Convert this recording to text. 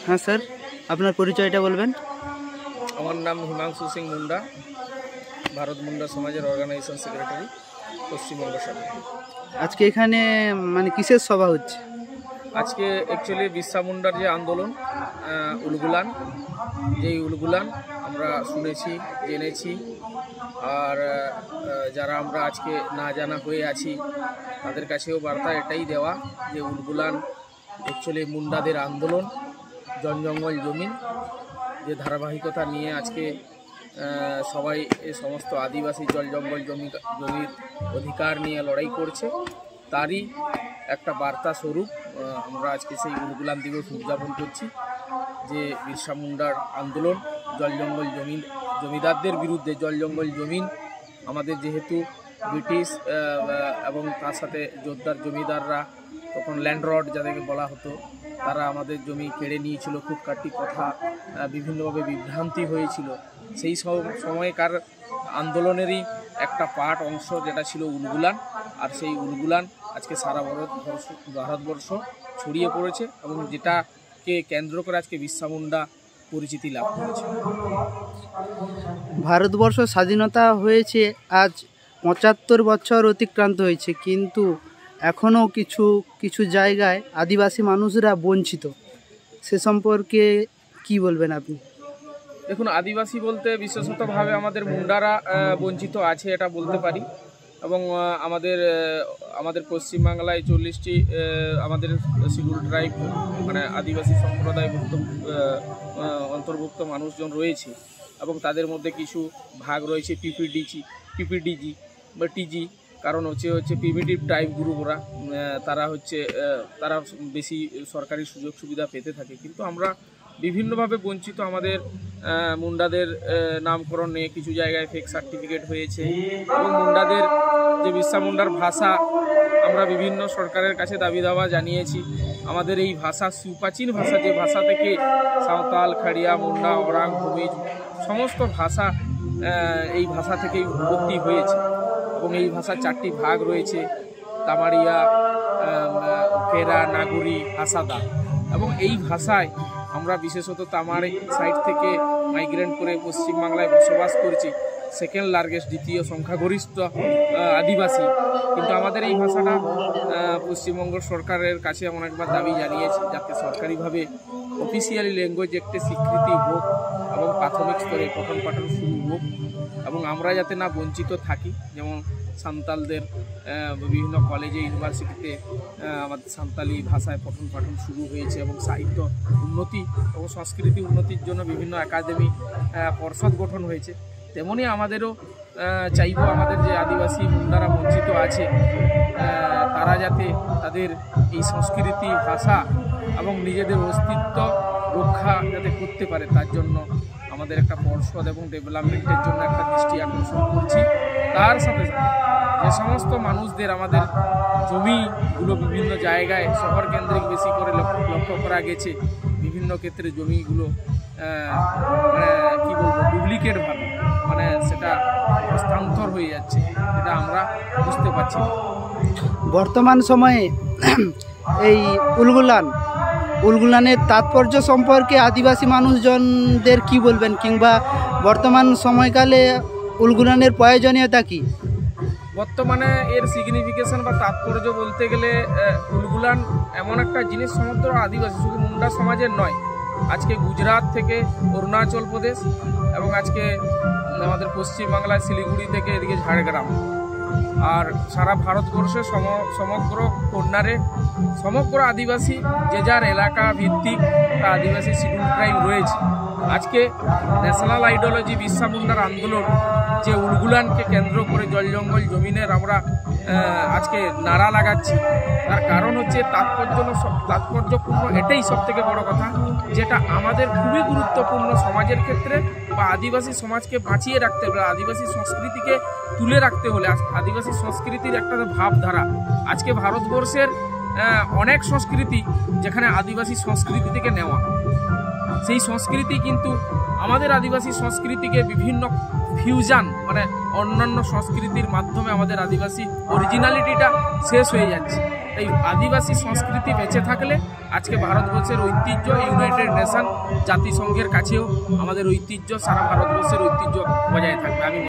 হ্যাঁ স্যার, আপনার পরিচয়টা বলবেন। আমার নাম হিমাংশু সিং মুন্ডা, ভারত মুন্ডা সমাজের অর্গানাইজেশন সেক্রেটারি, পশ্চিমবঙ্গ সরকার। আজকে এখানে মানে কিসের সভা হচ্ছে? আজকে অ্যাকচুয়ালি বিরসা মুন্ডার যে আন্দোলন উলগুলান, যেই উলগুলান আমরা শুনেছি, জেনেছি, আর যারা আমরা আজকে না জানা হয়ে আছি তাদের কাছেও বার্তা এটাই দেওয়া যে উলগুলান অ্যাকচুয়ালি মুন্ডাদের আন্দোলন, জঙ্গল জমিন যে ধারাবাহিকতা নিয়ে আজকে সবাই সমস্ত আদিবাসী জঙ্গল জমির অধিকার নিয়ে লড়াই করছে, তারই একটা বার্তা স্বরূপ আমরা আজকে সেই উলগুলান দিবস উদযাপন করছি। যে বিরসা মুন্ডার আন্দোলন, জঙ্গল জমিদারদের বিরুদ্ধে জঙ্গল জমিন, আমাদের যেহেতু ব্রিটিশ এবং তার সাথে জোরদার জমিদাররা তখন ল্যান্ডলর্ড যাদেরকে বলা হতো, তারা আমাদের জমি কেড়ে নিয়েছিল, খুঁটকাটি কথা, বিভিন্নভাবে বিভ্রান্তি হয়েছিল। সেই সময়কার আন্দোলনেরই একটা পার্ট অংশ যেটা ছিল উলগুলান, আর সেই উলগুলান আজকে সারা ভারতবর্ষ ছড়িয়ে পড়েছে এবং যেটাকে কেন্দ্র করে আজকে বিরসা মুন্ডা পরিচিতি লাভ করেছে। ভারতবর্ষ স্বাধীনতা হয়েছে আজ ৭৫ বছর অতিক্রান্ত হয়েছে, কিন্তু এখনও কিছু জায়গায় আদিবাসী মানুষরা বঞ্চিত। সে সম্পর্কে কি বলবেন আপনি? দেখুন, আদিবাসী বলতে বিশেষতভাবে আমাদের মুন্ডারা বঞ্চিত আছে এটা বলতে পারি, এবং আমাদের পশ্চিমবাংলায় 40টি আমাদের শিডিউল ট্রাইব মানে আদিবাসী সম্প্রদায় অন্তর্ভুক্ত মানুষজন রয়েছে, এবং তাদের মধ্যে কিছু ভাগ রয়েছে পিপিডিজি বা টিজি, কারণ হচ্ছে প্রিমিটিভ ট্রাইব গ্রুপরা, তারা বেশি সরকারি সুযোগ সুবিধা পেতে থাকে, কিন্তু আমরা বিভিন্নভাবে বঞ্চিত। আমাদের মুন্ডাদের নামকরণ নিয়ে কিছু জায়গায় ফেক সার্টিফিকেট হয়েছে, এবং মুন্ডাদের যে বিরসা মুন্ডার ভাষা আমরা বিভিন্ন সরকারের কাছে দাবি দাওয়া জানিয়েছি। আমাদের এই ভাষা সুপ্রাচীন ভাষা, যে ভাষা থেকে সাঁওতাল, খাড়িয়া, মুন্ডা, ওরাং, ভূমিজ সমস্ত ভাষা এই ভাষা থেকেই উৎপত্তি হয়েছে, এবং এই ভাষার 4টি ভাগ রয়েছে: তামারিয়া, কেরা, নাগরী, হাসাদা। এবং এই ভাষায় আমরা বিশেষত তামারি সাইড থেকে মাইগ্রেন্ট করে পশ্চিমবাংলায় বসবাস করছি, সেকেন্ড লার্জেস্ট, দ্বিতীয় সংখ্যাগরিষ্ঠ আদিবাসী। কিন্তু আমাদের এই ভাষাটা পশ্চিমবঙ্গ সরকারের কাছে এমন একবার দাবি জানিয়েছি যাতে সরকারিভাবে অফিসিয়ালি ল্যাঙ্গুয়েজ একটি স্বীকৃতি হোক এবং প্রাথমিক স্তরে পঠন পাঠন শুরু হোক, এবং আমরা যাতে না বঞ্চিত থাকি। যেমন সাঁওতালদের বিভিন্ন কলেজে, ইউনিভার্সিটিতে আমাদের সাঁওতালি ভাষায় পঠন পাঠন শুরু হয়েছে, এবং সাহিত্য উন্নতি এবং সংস্কৃতি উন্নতির জন্য বিভিন্ন একাডেমি পর্ষদ গঠন হয়েছে। তেমনি আমাদেরও চাইব আমাদের যে আদিবাসী মুন্ডারা বঞ্চিত আছে তারা যাতে তাদের এই সংস্কৃতি, ভাষা এবং নিজেদের অস্তিত্ব রক্ষা যাতে করতে পারে, তার জন্য আমাদের একটা পর্ষদ এবং ডেভেলপমেন্টের জন্য একটা দৃষ্টি আকর্ষণ করছি। তার সাথে সাথে যে সমস্ত মানুষদের আমাদের জমিগুলো বিভিন্ন জায়গায় শহর কেন্দ্রিক বেশি করে লক্ষ্য করা গেছে, বিভিন্ন ক্ষেত্রে জমিগুলো কি বলবো ডুপ্লিকেটভাবে সেটা হস্তান্তর হয়ে যাচ্ছে, এটা আমরা বুঝতে পারছি। বর্তমান সময়ে এই উলগুলানের তাৎপর্য সম্পর্কে আদিবাসী মানুষজনদের কি বলবেন, কিংবা বর্তমান সময়কালে উলগুলানের প্রয়োজনীয়তা কি? বর্তমানে এর সিগনিফিকেশন বা তাৎপর্য বলতে গেলে উলগুলান এমন একটা জিনিস সমগ্র আদিবাসী, শুধু মুন্ডা সমাজের নয়, আজকে গুজরাট থেকে অরুণাচল প্রদেশ এবং আজকে আমাদের পশ্চিমবাংলায় শিলিগুড়ি থেকে এদিকে ঝাড়গ্রাম, আর সারা ভারতবর্ষে সমগ্র কর্নারে সমগ্র আদিবাসী যে যার এলাকা ভিত্তিক আদিবাসী শিডিউল ট্রাইব রয়েছে। আজকে ন্যাশনাল আইডিওলজি বিরসা মুন্ডার আন্দোলন, যে উলগুলানকে কেন্দ্র করে জঙ্গল জমিনের আমরা আজকে নারা লাগাচ্ছি, তার কারণ হচ্ছে তাৎপর্যপূর্ণ এটাই সবথেকে বড় কথা, যেটা আমাদের খুবই গুরুত্বপূর্ণ সমাজের ক্ষেত্রে, বা আদিবাসী সমাজকে বাঁচিয়ে রাখতে হলে, আদিবাসী সংস্কৃতিকে তুলে রাখতে হলে, আদিবাসী সংস্কৃতির একটা ভাবধারা। আজকে ভারতবর্ষের অনেক সংস্কৃতি যেখানে আদিবাসী সংস্কৃতি থেকে নেওয়া, সেই সংস্কৃতি কিন্তু আমাদের আদিবাসী সংস্কৃতিকে বিভিন্ন ফিউশন অন্যান্য সংস্কৃতির মাধ্যমে আমাদের আদিবাসী অরিজিনালিটিটা শেষ হয়ে যাচ্ছে। তাই আদিবাসী সংস্কৃতি বেঁচে থাকলে আজকে ভারতবর্ষের ঐতিহ্য ইউনাইটেড নেশন জাতিসংঘের কাছেও আমাদের ঐতিহ্য সারা ভারতবর্ষের ঐতিহ্য বজায় থাকবে। আমি